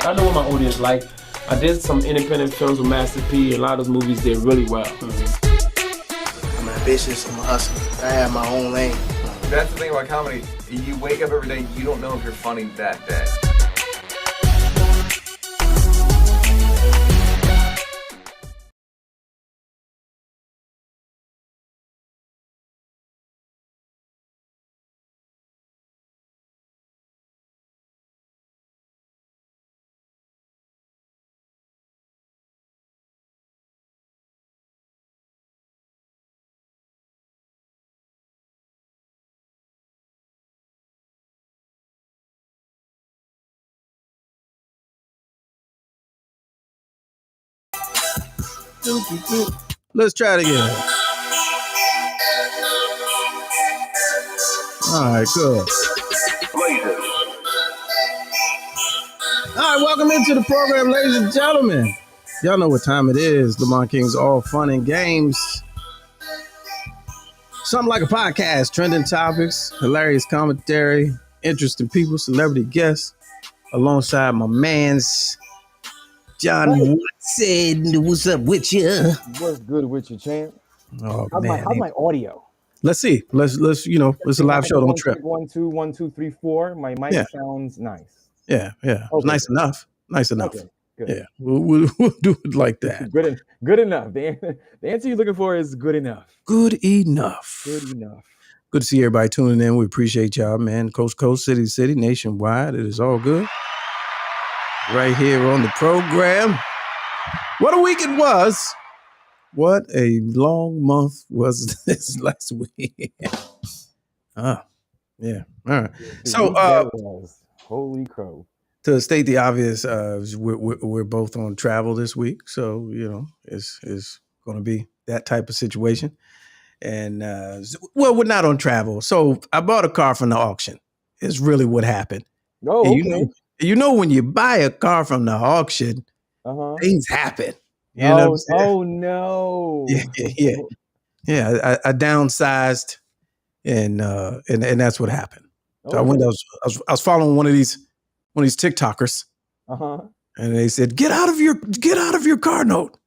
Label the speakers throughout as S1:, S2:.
S1: I know what my audience like. I did some independent films with Master P. A lot of those movies did really well.
S2: I'm ambitious. I'm a hustler. I have my own lane.
S3: That's the thing about comedy. You wake up every day, you don't know if you're funny that day.
S4: Let's try it again. All right, good. All right, welcome into the program, ladies and gentlemen. Y'all know what time it is. Lamont King's All Fun and Games. Something like a podcast, trending topics, hilarious commentary, interesting people, celebrity guests, alongside my man's John Watson. What's up with you?
S5: What's good with you, champ?
S4: Oh,
S5: how's
S4: man.
S5: my audio?
S4: Let's see. Let's it's a live show. Don't trip.
S5: 1, 2, 1, 2, 3, 4. My mic sounds nice.
S4: Yeah. Okay. Nice enough. Okay, good. Yeah, we'll do it like that.
S5: Good enough. The answer you're looking for is good enough.
S4: Good enough. Good to see everybody tuning in. We appreciate y'all, man. Coast to coast, city to city, nationwide. It is all good. Right here on the program. What a week it was. What a long month was this last week. Yeah. All right. So,
S5: holy crow.
S4: To state the obvious, we're both on travel this week, so it's going to be that type of situation. And we're not on travel, so I bought a car from the auction. Is really what happened.
S5: Oh,
S4: okay. You know when you buy a car from the auction, things happen.
S5: Oh no!
S4: Yeah. I downsized, and that's what happened. So I was following one of these TikTokers, and they said, "Get out of your car note."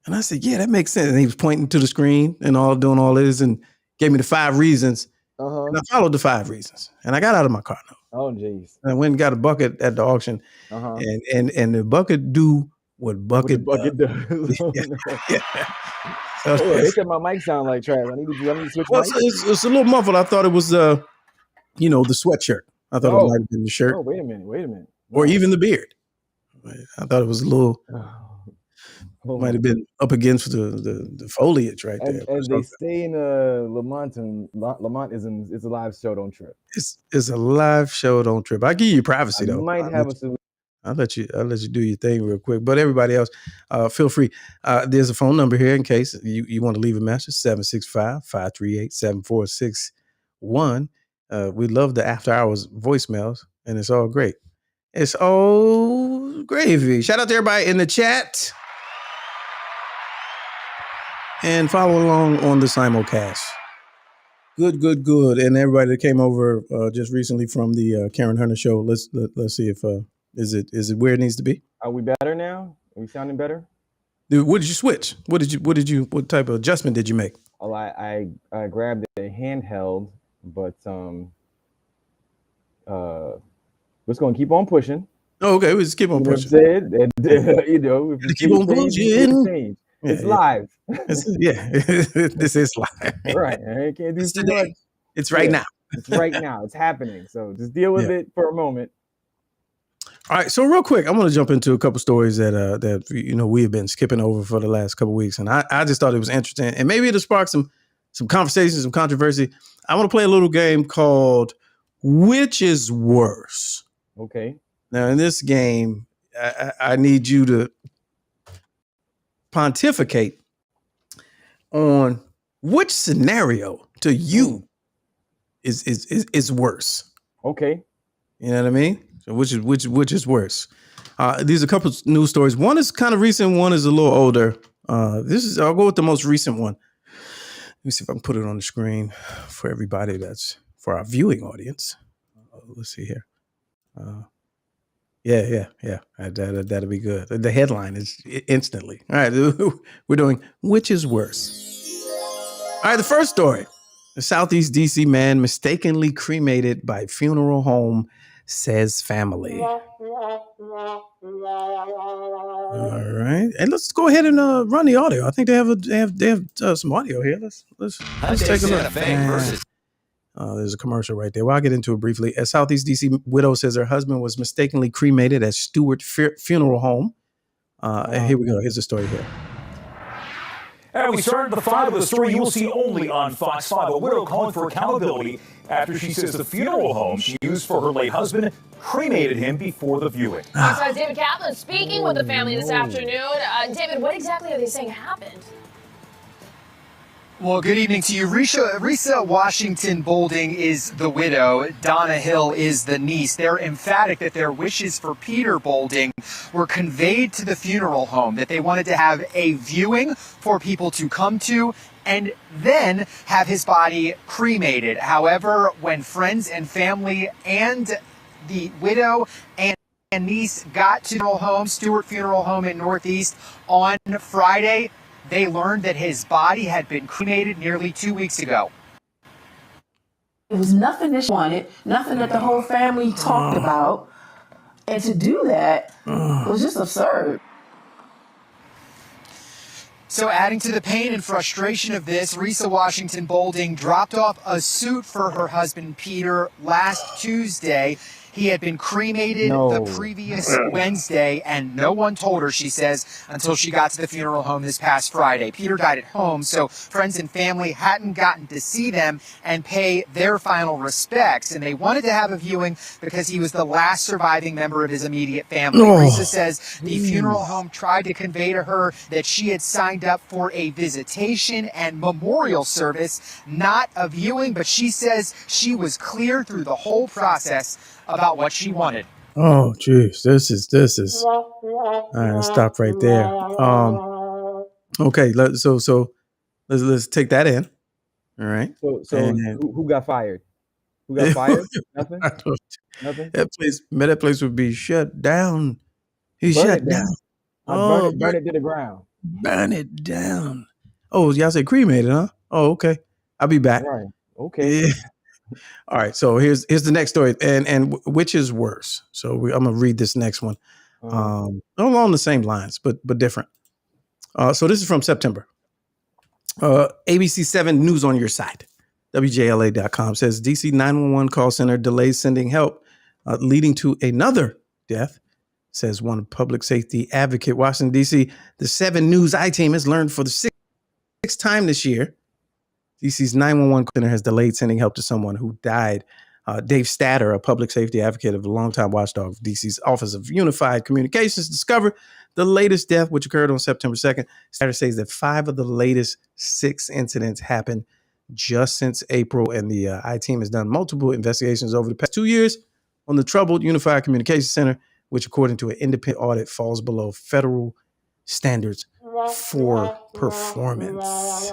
S4: And I said, "Yeah, that makes sense." And he was pointing to the screen and doing all this, and gave me the 5 reasons. And I followed the 5 reasons, and I got out of my car note.
S5: Oh, jeez!
S4: And I went and got a bucket at the auction, and the bucket do what bucket does.
S5: So they said my mic sound like trash. I need to switch mics.
S4: It's a little muffled. I thought it was the sweatshirt. I thought it might have been the shirt.
S5: Oh, wait a minute. No.
S4: Or even the beard. I thought it was a little, might have been up against the foliage right there.
S5: As they say in Lamontism, it's a live show, don't trip.
S4: It's a live show, don't trip. I give you privacy though. I'll let you do your thing real quick. But everybody else, feel free. There's a phone number here in case you want to leave a message, 765-538-7461. We love the after hours voicemails, and it's all great. It's all gravy. Shout out to everybody in the chat. And follow along on the simulcast. Good. And everybody that came over just recently from the Karen Hunter show, let's see if is it where it needs to be?
S5: Are we better now? Are we sounding better?
S4: Dude, what did you switch? What type of adjustment did you make?
S5: Oh, I grabbed a handheld, but we're just gonna keep on pushing.
S4: Oh, okay, we just keep on pushing.
S5: Keep on pushing. It's live.
S4: This is live.
S5: Right. I can't do too much.
S4: It's right now.
S5: It's right now. It's happening. So just deal with it for a moment.
S4: All right. So real quick, I'm going to jump into a couple stories that we have been skipping over for the last couple of weeks, and I just thought it was interesting, and maybe it'll spark some conversations, some controversy. I want to play a little game called "Which is Worse."
S5: Okay.
S4: Now, in this game, I need you to pontificate on which scenario to you is worse.
S5: Okay.
S4: You know what I mean? So which is worse? These are a couple of news stories. One is kind of recent. One is a little older. I'll go with the most recent one. Let me see if I can put it on the screen for everybody. That's for our viewing audience. Let's see here. Yeah. That'll be good. The headline is instantly. All right, we're doing which is worse. All right, the first story: the Southeast DC man mistakenly cremated by funeral home, says family. All right, and let's go ahead and run the audio. I think they have some audio here. Let's take a look. There's a commercial right there. Well, I'll get into it briefly. A Southeast DC widow says her husband was mistakenly cremated at Stewart Funeral Home. Here we go. Here's the story here.
S6: And we started the 5 of the story you will see only on Fox 5. A widow calling for accountability after she says the funeral home she used for her late husband cremated him before the viewing.
S7: Fox David Kaplan speaking with the family this afternoon. David, what exactly are they saying happened?
S8: Well, good evening to you. Risa Washington Bolding is the widow. Donna Hill is the niece. They're emphatic that their wishes for Peter Bolding were conveyed to the funeral home, that they wanted to have a viewing for people to come to and then have his body cremated. However, when friends and family and the widow and niece got to the Stewart Funeral Home in Northeast on Friday, they learned that his body had been cremated nearly 2 weeks ago.
S9: It was nothing that she wanted, nothing that the whole family talked about. And to do that was just absurd.
S8: So adding to the pain and frustration of this, Risa Washington Bolding dropped off a suit for her husband, Peter, last Tuesday. He had been cremated the previous Wednesday, and no one told her, she says, until she got to the funeral home this past Friday. Peter died at home, so friends and family hadn't gotten to see them and pay their final respects. And they wanted to have a viewing because he was the last surviving member of his immediate family. Risa says the funeral home tried to convey to her that she had signed up for a visitation and memorial service, not a viewing, but she says she was clear through the whole process about what she wanted.
S4: Oh, geez, this is. All right, stop right there. Okay, let's take that in. All right.
S5: So who got fired? Who got fired? Nothing. Nothing.
S4: That place would be shut down. He shut down.
S5: Burn it to the ground.
S4: Burn it down. Oh, y'all say cremated, huh? Oh, okay. I'll be back.
S5: Right. Okay.
S4: Yeah. All right, so here's the next story, and which is worse? So I'm gonna read this next one, along the same lines, but different. So this is from September. ABC 7 News on your side, WJLA.com says DC 911 call center delays sending help, leading to another death. Says one public safety advocate. Washington DC, the 7 News I-team has learned for the sixth time this year. DC's 911 center has delayed sending help to someone who died. Dave Statter, a public safety advocate of a longtime watchdog of DC's Office of Unified Communications, discovered the latest death, which occurred on September 2nd. Statter says that 5 of the latest 6 incidents happened just since April, and the I-team has done multiple investigations over the past 2 years on the troubled Unified Communications Center, which, according to an independent audit, falls below federal standards for performance.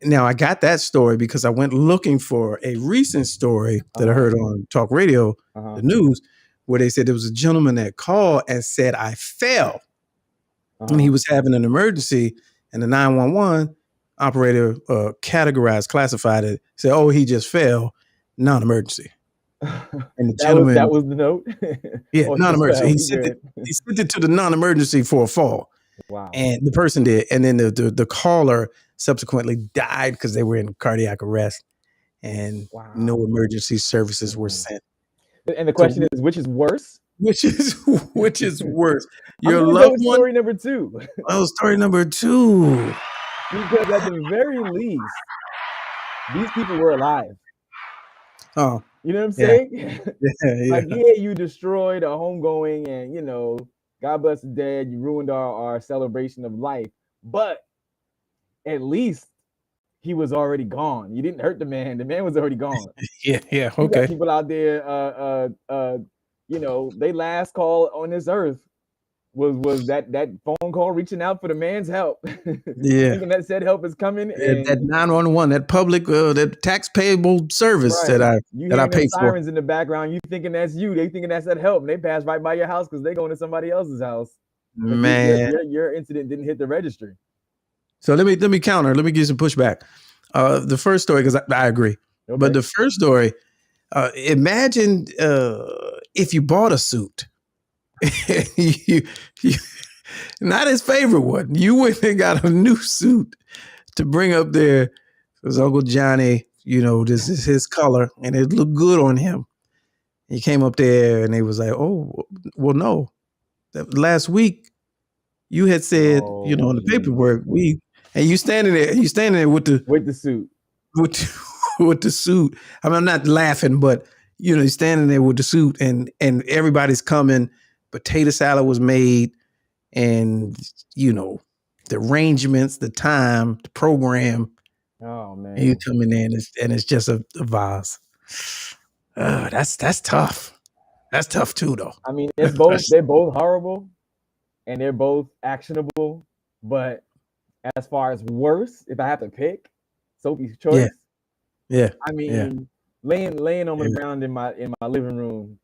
S4: Now, I got that story because I went looking for a recent story that I heard on talk radio, the news, where they said there was a gentleman that called and said, I fell. And he was having an emergency, and the 911 operator classified it, said, oh, he just fell, non-emergency. And the gentleman,
S5: that was the note?
S4: Yeah, non-emergency. He sent it to the non-emergency for a fall.
S5: Wow.
S4: And the person did. And then the caller subsequently died because they were in cardiac arrest, and no emergency services were sent.
S5: And the question is, which is worse?
S4: Which is worse?
S5: Your loved one? Story number 2.
S4: Oh, story number 2.
S5: Because at the very least, these people were alive.
S4: Oh.
S5: You know what I'm saying?
S4: Yeah.
S5: Like, yeah, you destroyed a homegoing, and, you know, God bless the dead, you ruined our celebration of life. But at least he was already gone. You didn't hurt the man. The man was already gone.
S4: Yeah,
S5: You
S4: okay.
S5: got people out there, you know, they last call on this earth was that phone call reaching out for the man's help.
S4: Yeah.
S5: Thinking that said help is coming. And
S4: that 911, that public, that tax payable service
S5: right.
S4: that I pay for.
S5: Sirens in the background. You thinking that's you. They thinking that's that help. And they pass right by your house because they going to somebody else's house.
S4: Man,
S5: your incident didn't hit the registry.
S4: So let me counter. Let me give some pushback. The first story, because I agree,
S5: Okay.
S4: but the first story, imagine if you bought a suit, you, not his favorite one. You went and got a new suit to bring up there because Uncle Johnny, this is his color and it looked good on him. He came up there and they was like, oh, well, no, last week you had said, in the paperwork, and you standing there with the
S5: suit.
S4: With the suit. I mean, I'm not laughing, but you're standing there with the suit and everybody's coming. Potato salad was made, and the arrangements, the time, the program.
S5: Oh man!
S4: And you come in there and it's just a vase. That's tough. That's tough too, though.
S5: I mean, they're both horrible, and they're both actionable. But as far as worse, if I have to pick, Sophie's choice.
S4: Yeah.
S5: I mean, laying on the ground in my living room,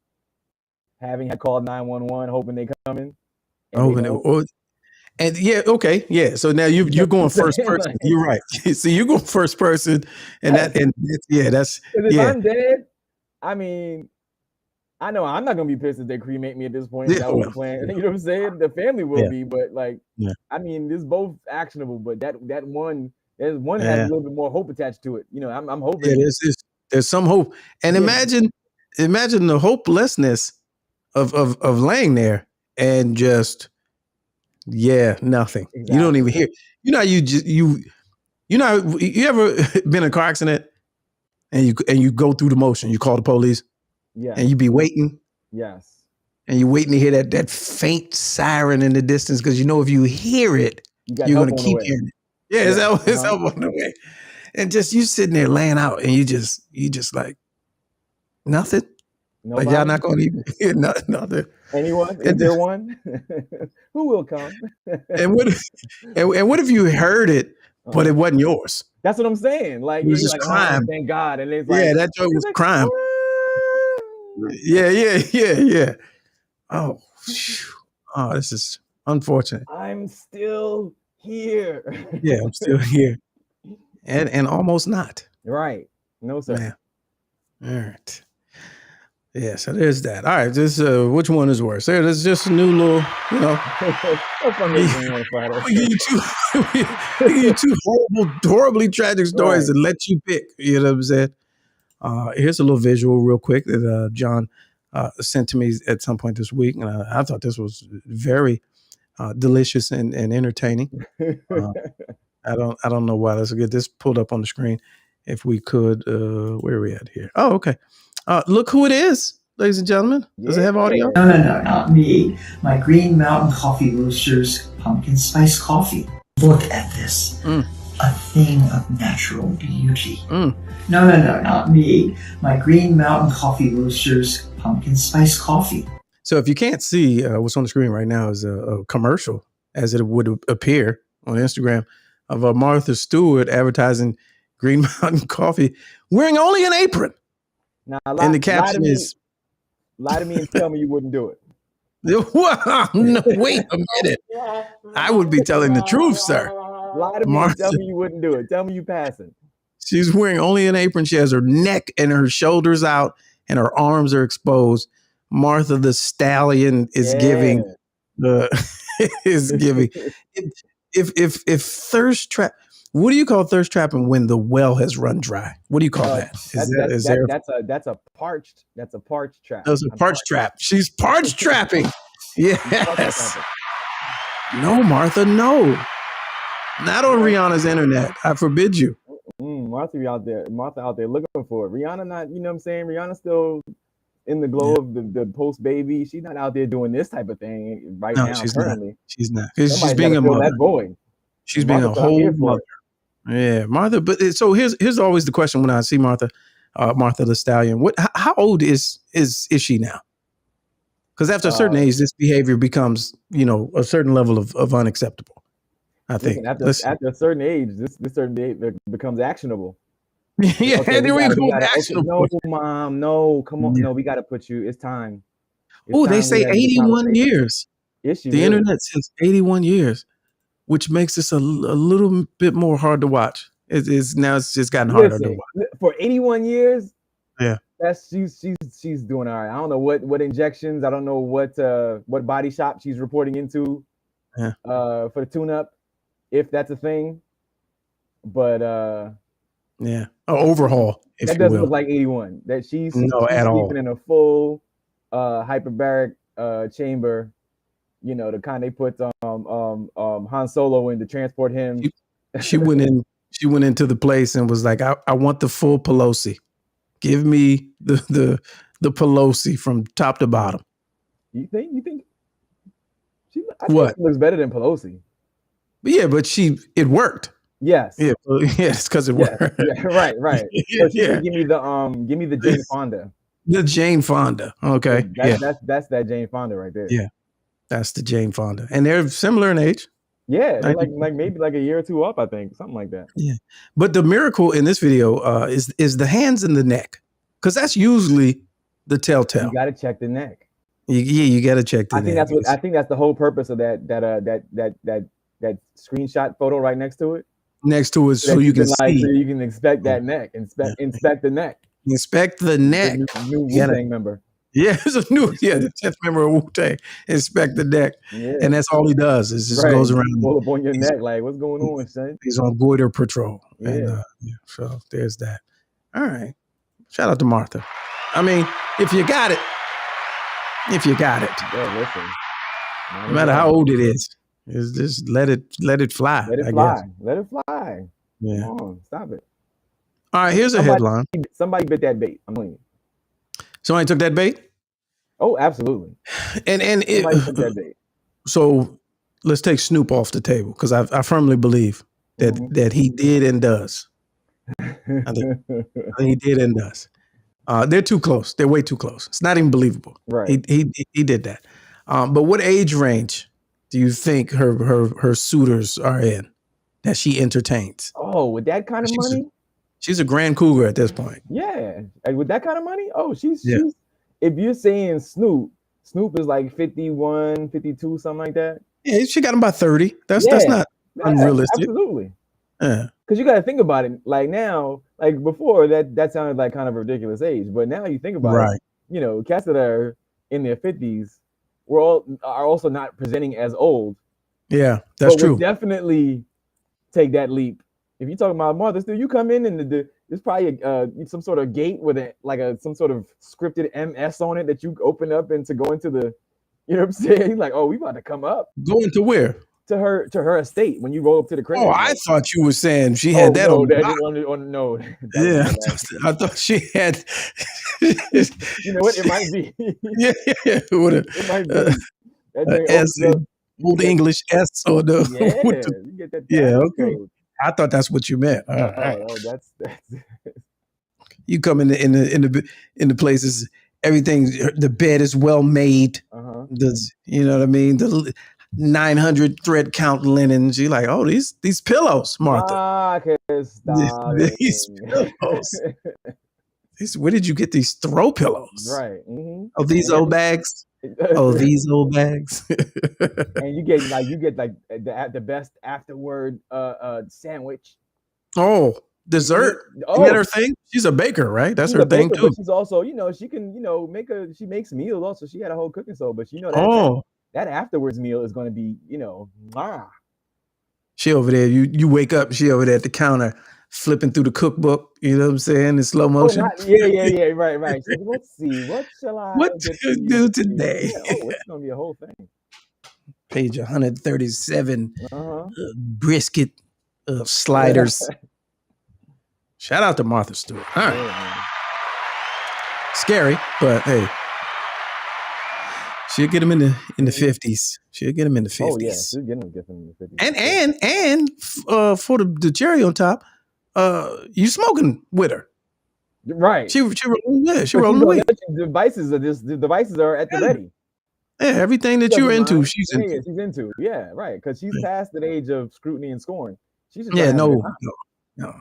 S5: having had called 911, hoping they coming.
S4: And yeah, okay, yeah. So now you're going first person. You're right. So you're going first person, and that's
S5: if I'm dead, I mean, I know I'm not gonna be pissed if they cremate me at this point. That was the plan. You know what I'm saying? The family will be, but I mean, this is both actionable, but that one. There's one has a little bit more hope attached to it. I'm hoping.
S4: Yeah, there's some hope. And imagine the hopelessness of laying there and just nothing. Exactly. You don't even hear. You ever been in a car accident and you go through the motion, you call the police.
S5: Yeah.
S4: And you be waiting.
S5: Yes.
S4: And you're waiting to hear that faint siren in the distance because if you hear it, you're gonna keep hearing it. Yeah, it's help on the way. And just you sitting there laying out and you just like nothing.
S5: Nobody?
S4: Like y'all not gonna even hear nothing.
S5: Anyone? Is there one? Who will come?
S4: and what if you heard it, but it wasn't yours?
S5: That's what I'm saying. Like
S4: it was just crime.
S5: Oh, thank God. And it's like
S4: that joke was crime. Yeah. Oh, this is unfortunate.
S5: I'm still here.
S4: Yeah, I'm still here. And almost not.
S5: Right. No, sir.
S4: Yeah. All right. Yeah, so there's that. All right, this which one is worse? There's just a new little, we give you two horribly tragic stories and let you pick. You know what I'm saying? Here's a little visual real quick that John sent to me at some point this week. And I thought this was very delicious and entertaining. I don't know why. Let's get this pulled up on the screen. If we could, where are we at here? Oh, okay. Look who it is, ladies and gentlemen. Does it have audio?
S10: No, not me. My Green Mountain Coffee Roasters pumpkin spice coffee. Look at this. A thing of natural beauty. No, not me. My Green Mountain Coffee Roasters pumpkin spice coffee.
S4: So if you can't see what's on the screen right now is a commercial, as it would appear on Instagram, of Martha Stewart advertising Green Mountain Coffee, wearing only an apron.
S5: Now,
S4: and the caption is,
S5: "Lie to me and tell me you wouldn't do it."
S4: No, wait a minute. I would be telling the truth, sir.
S5: Lie to me and tell me you wouldn't do it. Tell me you passing.
S4: She's wearing only an apron. She has her neck and her shoulders out, and her arms are exposed. Martha the Stallion is giving is giving. If thirst trap. What do you call thirst trapping when the well has run dry? What do you call that?
S5: That's a parched trap.
S4: That's a parched trap. She's parched trapping. Yes. No, Martha, no. Not on Rihanna's internet. I forbid you.
S5: Martha out there looking for it. Rihanna not, you know what I'm saying? Rihanna's still in the glow of the post baby. She's not out there doing this type of thing now.
S4: She's
S5: currently.
S4: Not. She's not. She's being a mother.
S5: That void.
S4: She's being a whole mother. Yeah, Martha. But so here's always the question when I see Martha the Stallion. How old is she now? Because after a certain age, this behavior becomes, a certain level of unacceptable. I think.
S5: Listen, after a certain age, this certain age becomes actionable.
S4: Yeah,
S5: okay,
S4: there we go. Actionable.
S5: Okay, no, mom, no, come on, no, we got to put you. It's time.
S4: Oh, they say 81 years.
S5: Is she
S4: the
S5: really?
S4: internet says 81 years, which makes this a little bit more hard to watch. It's just gotten harder to watch.
S5: For 81 years.
S4: Yeah.
S5: She's doing all right. I don't know what injections. I don't know what body shop she's reporting into.
S4: Yeah.
S5: For the tune-up, if that's a thing. But
S4: yeah, overhaul. If
S5: that
S4: you
S5: doesn't
S4: will.
S5: look like 81. That she's
S4: at all.
S5: sleeping in a full hyperbaric chamber. The kind they put Han Solo in to transport him.
S4: She went in. She went into the place and was like, "I want the full Pelosi. Give me the Pelosi from top to bottom."
S5: You think? I
S4: what?
S5: think she looks better than Pelosi.
S4: Yeah, but it worked.
S5: Yes.
S4: Yeah. It's because it worked.
S5: Yeah. Right. So she said, give me the Jane Fonda.
S4: The Jane Fonda. Okay.
S5: That's that Jane Fonda right there.
S4: Yeah. That's the Jane Fonda, and they're similar in age.
S5: Yeah, they're like maybe like a year or two up, I think, something like that.
S4: Yeah, but the miracle in this video is the hands and the neck, because that's usually the telltale.
S5: You got to check the neck.
S4: You got to check the neck.
S5: I think that's the whole purpose of that screenshot photo right next to it.
S4: Next to it, so you can see.
S5: So you can inspect that neck. Inspect the neck.
S4: Inspect the neck.
S5: New Wu-Tang member.
S4: Yeah, it's a new, the 10th member of Wu-Tang. Inspect the neck. Yeah. And that's all he does is just goes around.
S5: Pull up on your neck, like, what's going on, son?
S4: He's on goiter patrol.
S5: Yeah.
S4: And, so there's that. All right. Shout out to Martha. I mean, if you got it.
S5: Yeah, listen.
S4: No matter how old it is, it's just let it fly.
S5: Let it fly. Let it fly.
S4: Yeah.
S5: Come on, stop it.
S4: All right, here's a headline.
S5: Somebody bit that bait. I'm telling you.
S4: Somebody took that bait?
S5: Oh, absolutely.
S4: And
S5: somebody took that bait.
S4: So let's take Snoop off the table, because I firmly believe that he did and does. I think he did and does. They're too close. They're way too close. It's not even believable.
S5: Right.
S4: He did that. But what age range do you think her suitors are in that she entertains?
S5: Oh, with that kind of money?
S4: She's a grand cougar at this point.
S5: Yeah. With that kind of money? Oh, she's if you're saying Snoop is like 51, 52, something like that.
S4: Yeah, she got him by 30. That's not unrealistic.
S5: Absolutely.
S4: Yeah.
S5: Because you got to think about it. Like now, like before, that sounded like kind of a ridiculous age. But now you think about it, cats that are in their 50s are also not presenting as old.
S4: Yeah, that's true.
S5: Definitely take that leap. If you're talking about Martha Stewart, you come in and there's probably some sort of gate with some sort of scripted MS on it that you open up and to go into the, you know what I'm saying? Like, oh, we about to come up.
S4: Go into where?
S5: To her estate when you roll up to the crib.
S4: Oh, I thought you were saying she had that on.
S5: No.
S4: Yeah, I thought she had.
S5: You know what? It might be.
S4: Yeah.
S5: It might be.
S4: S, old English S or the.
S5: You get that.
S4: Yeah. Okay. I thought that's what you meant.
S5: Oh, that's.
S4: You come in the places. Everything. The bed is well made. You know what I mean? The 900 thread count linens. You're like, oh, these pillows, Martha. These pillows. Where did you get these throw pillows?
S5: Right. Mm-hmm.
S4: Oh, these old bags. Oh, these old bags.
S5: And you get the best afterward sandwich.
S4: Oh, dessert. Oh, is that her thing? She's a baker, right? That's her thing too.
S5: But she's also, she can, she makes meals also. She had a whole cooking show, but that afterwards meal is going to be,
S4: She over there. You wake up. She over there at the counter, flipping through the cookbook. You know what I'm saying? In slow motion.
S5: Yeah. Right. So let's see. What shall I
S4: do today?
S5: Yeah. Oh, it's going to be a whole thing.
S4: Page 137. Brisket sliders. Shout out to Martha Stewart. All right.
S5: Yeah,
S4: scary, but hey. She'll get him in the 50s. She'll get him in the 50s.
S5: Oh yeah, she'll get him in the 50s.
S4: And for the cherry on top, you smoking with her,
S5: right?
S4: She rolling the weed.
S5: The devices are at the ready.
S4: everything that you're into, she's into.
S5: Yeah, she's into. Yeah, right. Because she's past that age of scrutiny and scorn. She's just
S4: Yeah, no,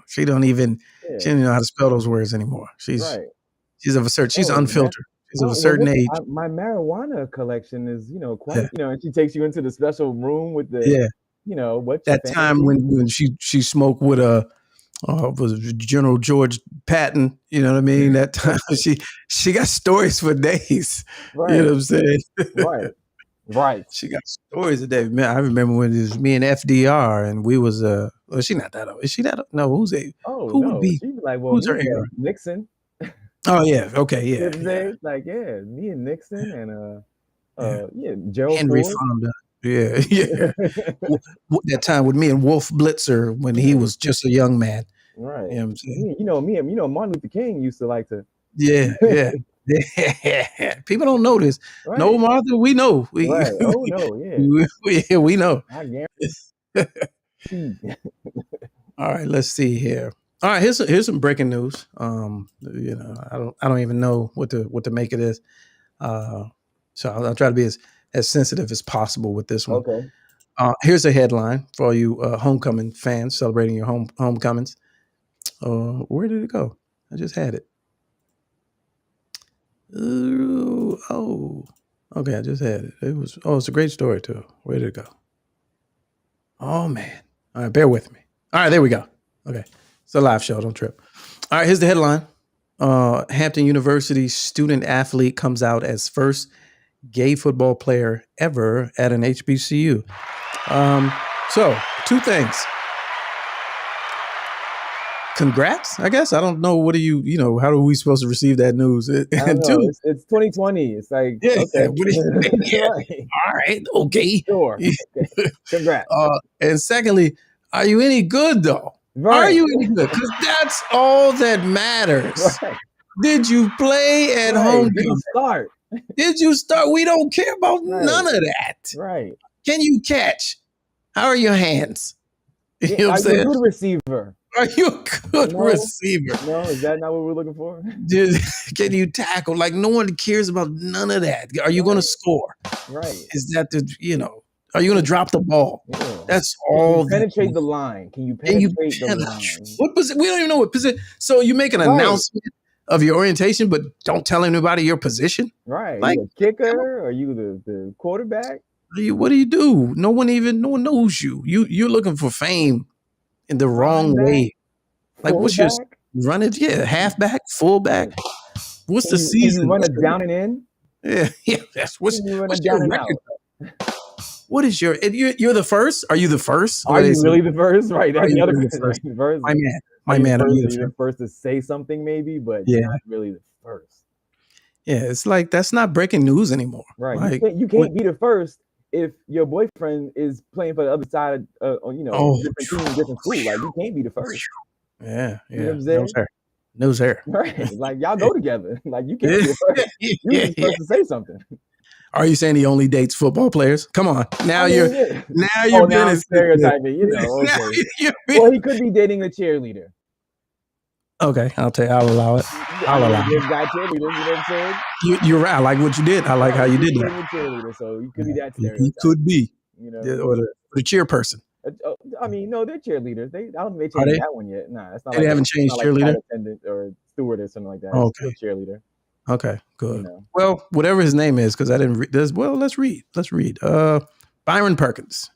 S4: she don't even.
S5: Yeah.
S4: She don't know how to spell those words anymore. She's of a certain. She's unfiltered. She's of a certain age.
S5: My marijuana collection is, quite, and she takes you into the special room with the, what
S4: that time when she smoked with was General George Patton, you know what I mean? That time she got stories for days.
S5: Right.
S4: You know what I'm saying?
S5: Right.
S4: She got stories of that. Man, I remember when it was me and FDR, and we was well, she not that old. Is she that old? No, who's a who would be?
S5: She'd be like, well,
S4: who's her era?
S5: Nixon.
S4: Oh yeah, okay, yeah.
S5: Like, me and Nixon and Gerald
S4: Henry
S5: Ford.
S4: Fonda. Yeah. That time with me and Wolf Blitzer when he was just a young man.
S5: Right.
S4: You know what I'm saying?
S5: Martin Luther King used to like to.
S4: Yeah. People don't know this. Right. No, Martha, we know. We know.
S5: I guarantee.
S4: All right, let's see here. All right, here's some breaking news. I don't even know what to make of this. So I'll try to be as sensitive as possible with this one.
S5: Okay.
S4: Here's a headline for all you homecoming fans celebrating your homecomings. Where did it go? I just had it. Okay, I just had it. It's a great story too. Where did it go? Oh man. All right, bear with me. All right, there we go. Okay. It's a live show, don't trip. All right, here's the headline. Hampton University student athlete comes out as first gay football player ever at an HBCU. So, two things. Congrats, I guess. I don't know. What do how are we supposed to receive that news?
S5: And two, it's 2020. It's like, okay.
S4: All right, okay.
S5: Sure. Okay. Congrats.
S4: And secondly, are you any good though?
S5: Right.
S4: Are you any good? Because that's all that matters. Right. Did you play at home?
S5: Did you start?
S4: Did you start? We don't care about none of that.
S5: Right.
S4: Can you catch? How are your hands? You know what I'm
S5: saying? Are you a good receiver?
S4: Are you a good receiver?
S5: No, is that not what we're looking for?
S4: Can you tackle? Like, no one cares about none of that. Are you going to score?
S5: Right.
S4: Is that are you going to drop the ball? Yeah. That's all.
S5: Can you penetrate the line? Can you penetrate the line?
S4: What position? We don't even know what position. So you make an announcement of your orientation, but don't tell anybody your position?
S5: Right. Like, you a kicker? Are you the quarterback?
S4: What do you do? No one knows you. You're looking for fame in the wrong way. Like, what's your run it? Yeah, halfback, fullback. What's the season?
S5: Can you run it down and in?
S4: Yeah. That's what's your record? What is you're the first? Are you the first?
S5: Are you really the first? Right. That's the other
S4: first. My man. Are you
S5: the first to say something maybe, but not really the first.
S4: Yeah, it's like that's not breaking news anymore.
S5: Right.
S4: Like,
S5: you can't be the first if your boyfriend is playing for the other side of different team, different school. Like, you can't be the first.
S4: Yeah.
S5: You know what I'm saying?
S4: Nose hair.
S5: Right. Like, y'all go together. Like, you can't be the first. You're the first to say something.
S4: Are you saying he only dates football players? Come on. Now you're
S5: being stereotyping, Okay. Well, he could be dating a cheerleader.
S4: Okay, I'll allow it. I'll allow it.
S5: There's guy cheerleaders, you know what I'm saying?
S4: You're right. I like what you did. I like how you did that.
S5: Cheerleader, so you could be that stereotype.
S4: He could be. Or the cheer person.
S5: I mean, no, they're cheerleaders. I don't think they changed that one yet. Nah, it's not.
S4: They haven't changed cheerleader?
S5: Attendant or steward or something like that.
S4: Okay.
S5: It's still cheerleader.
S4: Okay, good. Well, whatever his name is, because I didn't read this. Well, let's read. Byron Perkins,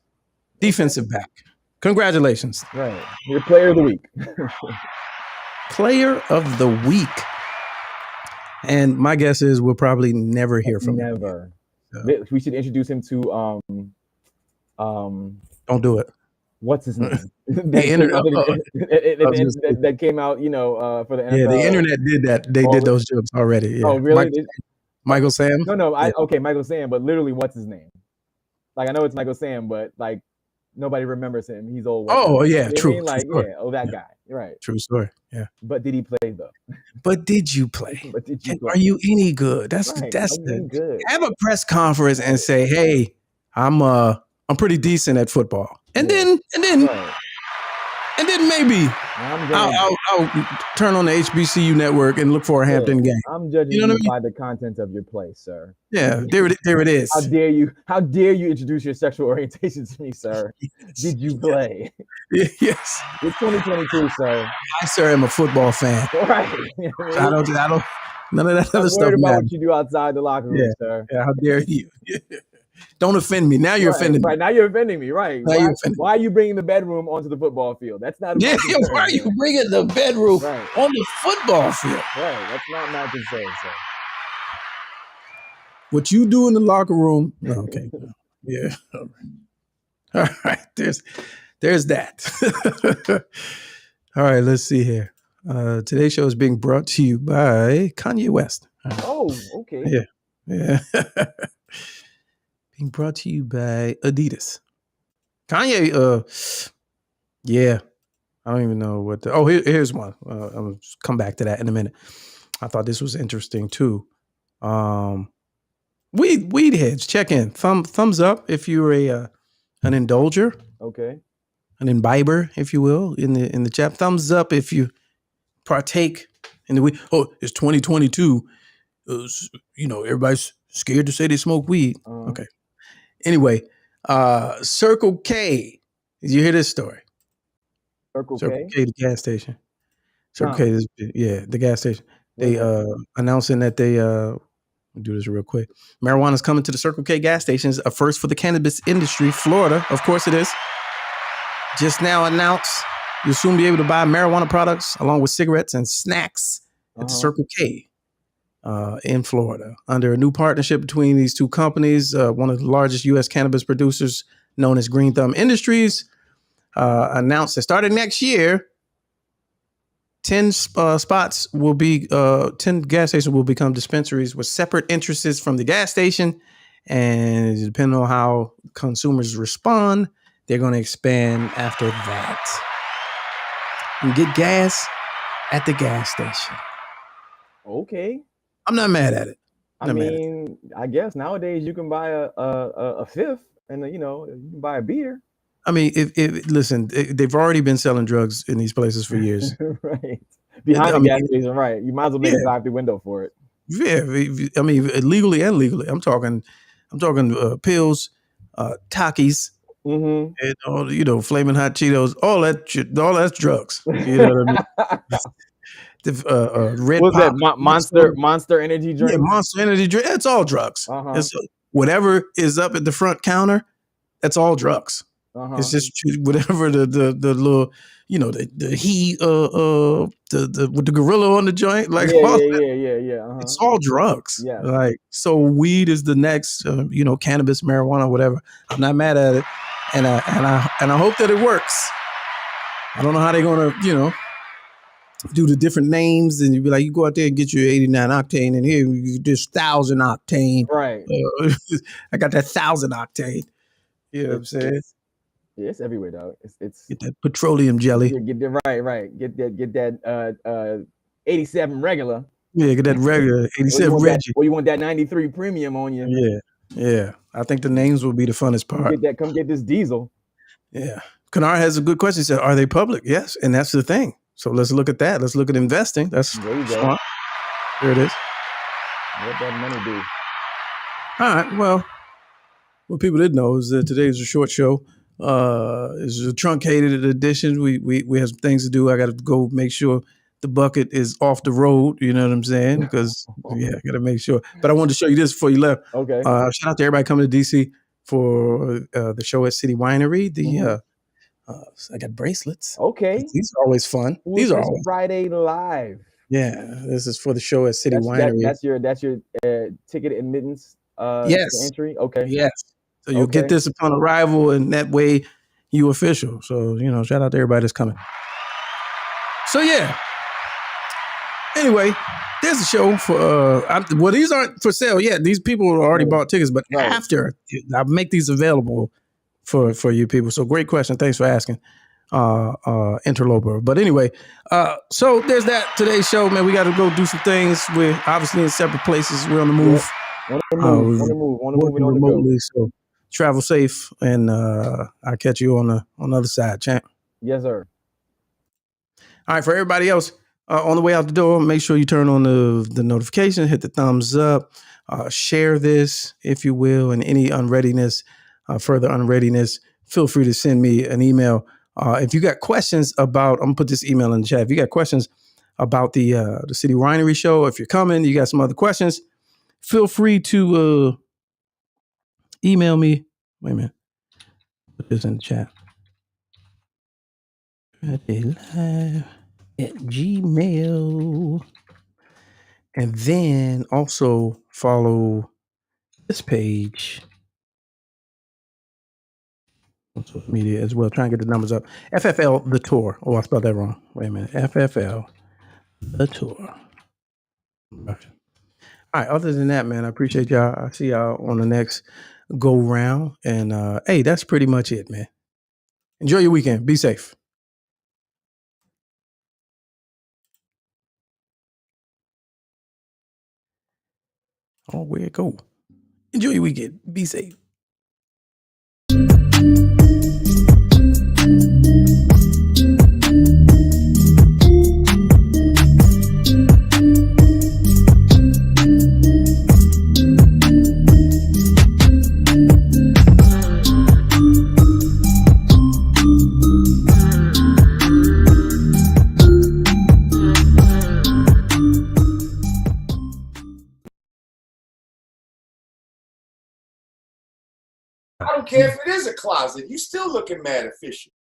S4: defensive back. Congratulations.
S5: Right. You're player of the week.
S4: Player of the week. And my guess is we'll probably never hear from him.
S5: Never. So. We should introduce him to
S4: don't do it.
S5: What's his name? that came out, for the NFL.
S4: Yeah, the internet did that. They did those jokes already. Yeah.
S5: Oh, really?
S4: Michael Sam?
S5: No. Michael Sam, but literally, what's his name? Like, I know it's Michael Sam, but like nobody remembers him. He's old.
S4: Oh, yeah, true.
S5: Like,
S4: true
S5: that guy. Right.
S4: True story. Yeah.
S5: But did he play though?
S4: But did you play? Are you any good? That's
S5: good.
S4: Have a press conference and say, "Hey, I'm pretty decent at football." And then And then maybe I'll turn on the HBCU network and look for a Hampton game.
S5: I'm judging you by the content of your play, sir.
S4: Yeah, there it is.
S5: How dare you? How dare you introduce your sexual orientation to me, sir? Did you play?
S4: Yes.
S5: It's 2022, sir.
S4: I, sir, am a football fan.
S5: Right.
S4: I don't. None of that other stuff.
S5: I'm worried about what you do outside the locker room, sir.
S4: Yeah. How dare you? Don't offend me. Now you're offending me.
S5: Right now you're offending me. Right. Why are you bringing the bedroom onto the football field? That's not.
S4: Why are you bringing the bedroom on the football field?
S5: Right. That's not my concern, sir.
S4: What you do in the locker room? Okay. Yeah. All right. There's that. All right. Let's see here. Today's show is being brought to you by Kanye West.
S5: Oh, okay.
S4: Yeah. Being brought to you by Adidas. Kanye, I don't even know what here's one. I'll come back to that in a minute. I thought this was interesting too. Weed heads, check in. Thumbs up if you're an indulger.
S5: Okay.
S4: An imbiber, if you will, in the chat. Thumbs up if you partake in the weed. Oh, it's 2022. Everybody's scared to say they smoke weed. Okay. Anyway, Circle K. Did you hear this story?
S5: Circle
S4: K, the gas station. Circle K is the gas station. They announcing that they we'll do this real quick. Marijuana is coming to the Circle K gas stations, a first for the cannabis industry. Florida, of course it is. Just now announced you'll soon be able to buy marijuana products along with cigarettes and snacks at the Circle K in Florida under a new partnership between these two companies. One of the largest U.S. cannabis producers, known as Green Thumb Industries, announced that starting next year, 10 spots will be 10 gas stations will become dispensaries with separate entrances from the gas station, and depending on how consumers respond, they're going to expand after that. You get gas at the gas station.
S5: Okay.
S4: I'm not mad at it.
S5: I guess nowadays you can buy a fifth, and you can buy a beer.
S4: I mean, listen, they've already been selling drugs in these places for years.
S5: Right. Behind the gas station, right. You might as well make a drive-through window for it.
S4: Yeah. I mean, legally and legally. I'm talking pills, Takis, and all, Flaming Hot Cheetos, all that's drugs. You know what I mean? Red
S5: What's
S4: Pop,
S5: that? Monster energy drink?
S4: Yeah, Monster energy drink. It's all drugs. It's, whatever is up at the front counter, that's all drugs. It's just whatever the little, the heat, with the gorilla on the joint, like
S5: yeah.
S4: It's all drugs.
S5: Yeah.
S4: Like, so weed is the next, cannabis, marijuana, whatever. I'm not mad at it, and I hope that it works. I don't know how they're gonna, do the different names, and you'd be like, you go out there and get your 89 octane, and here you get this 1,000 octane.
S5: Right.
S4: I got that 1,000 octane. You know what I'm saying?
S5: Yeah, it's everywhere, dog. It's
S4: get that petroleum jelly.
S5: Get that right. Get that 87 regular.
S4: Yeah, get that regular 87 Reggie.
S5: Or you want that 93 premium on you.
S4: Yeah. I think the names will be the funnest part.
S5: Come get this diesel.
S4: Yeah. Kanar has a good question. He said, are they public? Yes, and that's the thing. So let's look at that. Let's look at investing. That's
S5: there you go.
S4: Smart. There it is.
S5: What that money do?
S4: All right. Well, what people didn't know is that today is a short show. It's a truncated edition. We have some things to do. I got to go make sure the bucket is off the road. You know what I'm saying? Because I got to make sure. But I wanted to show you this before you left.
S5: Okay.
S4: Shout out to everybody coming to DC for the show at City Winery. I got bracelets.
S5: Okay.
S4: These are always fun. These are always
S5: Friday Live.
S4: Yeah, this is for the show at City Winery.
S5: That's your ticket admittance.
S4: Yes.
S5: Entry. Okay.
S4: Yes. So you'll get this upon arrival, and that way you official. So, shout out to everybody that's coming. So, yeah. Anyway, there's a show for, these aren't for sale yet. These people already bought tickets, but after, I'll make these available for you people. So great question. Thanks for asking, Interloper. But anyway, so there's that today's show, man. We got to go do some things. We're obviously in separate places. We're on the move.
S5: On the move
S4: remotely, so travel safe, and I'll catch you on the other side, champ.
S5: Yes, sir.
S4: All right, for everybody else on the way out the door, make sure you turn on the notification, hit the thumbs up, share this, if you will, and any unreadiness, further unreadiness, feel free to send me an email. If you got questions about, I'm gonna put this email in the chat. If you got questions about the City Winery show, if you're coming, you got some other questions, feel free to email me. Wait a minute, put this in the chat. LetsGoLive@gmail. And then also follow this page on social media as well. Try and get the numbers up. FFL The Tour. Oh, I spelled that wrong. Wait a minute. FFL The Tour. All right. Other than that, man, I appreciate y'all. I'll see y'all on the next go round. And hey, that's pretty much it, man. Enjoy your weekend. Be safe. Oh, where it go? Enjoy your weekend. Be safe.
S11: I don't care if it is a closet. You still looking mad official.